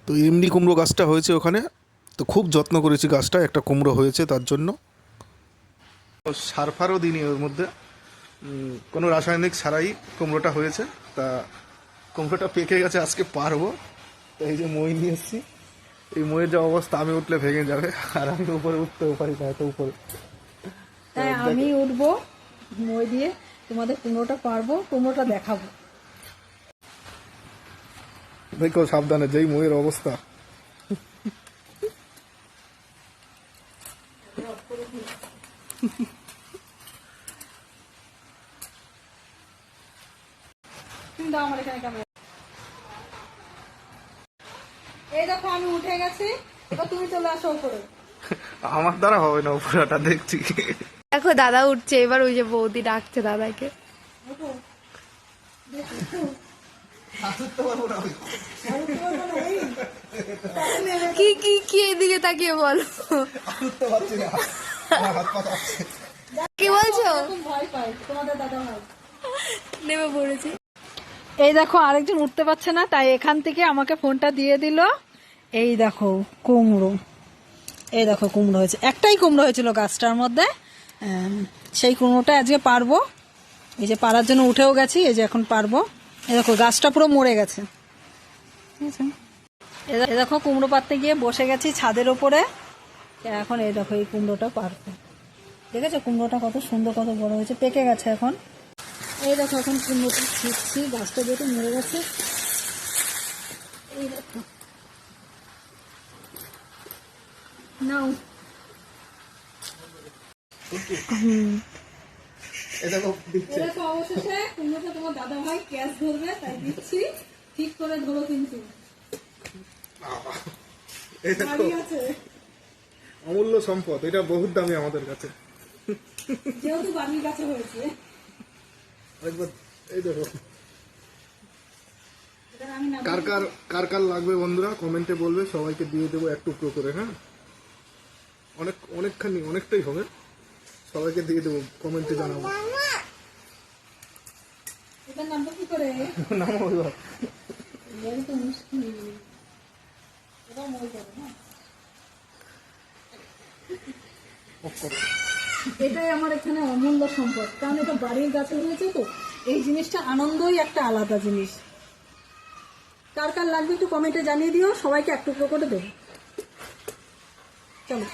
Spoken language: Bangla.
তো এমনি কুমড়ো গাছটা হয়েছে ওখানে, তো খুব যত্ন করেছি গাছটা, একটা কুমড়ো হয়েছে তার জন্য। সার ফারও দিইনি ওর মধ্যে, কোনো রাসায়নিক ছাড়াই কুমড়োটা হয়েছে। তা কুমড়োটা পেকে গেছে, আজকে পারবো। তো এই যে মই নিয়ে এসেছি, এই মইয়ের যা অবস্থা, আমি উঠলে ভেঙে যাবে, আর আমি উপরে উঠতেও পারি না এত উপরে। তাই আমি উঠবো মই দিয়ে, তোমাদের কুমড়োটা পারবো, কুমড়োটা দেখাবো। দেখো সাবধানে, যেই মইয়ের অবস্থা। আমার এখানে ক্যামেরা, এই দেখো আমি উঠে গেছি, এবার তুমি চলে আসো উপরে। আমার দ্বারা হবে না উপরাটা, দেখছি। দেখো দাদা উঠছে এবার, ওই যে বৌদি ডাকছে দাদাকে। কি কি কি এদিকে তাকিয়ে বলো, কি বলছো? ভয় পাই তোমাদের দাদা ভাই, নেমে পড়েছি। এই দেখো আরেকজন উঠতে পারছে না, তাই এখান থেকে আমাকে ফোনটা দিয়ে দিল। এই দেখো কুমড়ো, এই দেখো কুমড়ো হয়েছে, একটাই কুমড়ো হয়েছিল গাছটার মধ্যে, সেই কুমড়োটা আজকে পারবো। এই যে পারার জন্য উঠেও গেছি, এই যে এখন পারবো। এই দেখো গাছটা পুরো মরে গেছে, ঠিক আছে। এই দেখো কুমড়ো পাড়তে গিয়ে বসে গেছি ছাদের ওপরে, এখন এই দেখো এই কুমড়োটা পারবো। ঠিক আছে, কুমড়োটা কত সুন্দর, কত বড় হয়েছে, পেকে গেছে এখন। এই দেখো এখন কুমড়োটা ছিটছি, গাছটা যেহেতু মরে গেছে। এই দেখো নাও, অবশেষে কুমড়োটা তোমার দাদা ভাই ক্যাশ ধরবে, তাই দিচ্ছি, ঠিক করে ধরো কিন্তু। অমূল্য সম্পদ, এটা বহুত দামি আমাদের কাছে, যেহেতু বাড়ির কাছে হয়েছে। এই দেখো, কার কার লাগবে বন্ধুরা কমেন্টে বলবে, সবাইকে দিয়ে দেবো এক টুকরো করে। হ্যাঁ, অনেকখানি, অনেকটাই হবে, সবাইকে দিয়ে দেবো, কমেন্টে জানাবো। এটার নামটা কি করে? নাম বলবো। এটাই আমার এখানে অমূল্য সম্পদ, কারণ এটা বাড়ির গাছে হয়েছে তো, এই জিনিসটা আনন্দই একটা আলাদা জিনিস। কার কার লাগবে একটু কমেন্টে জানিয়ে দিও, সবাইকে এক টুকরো করে দেবো। চলো।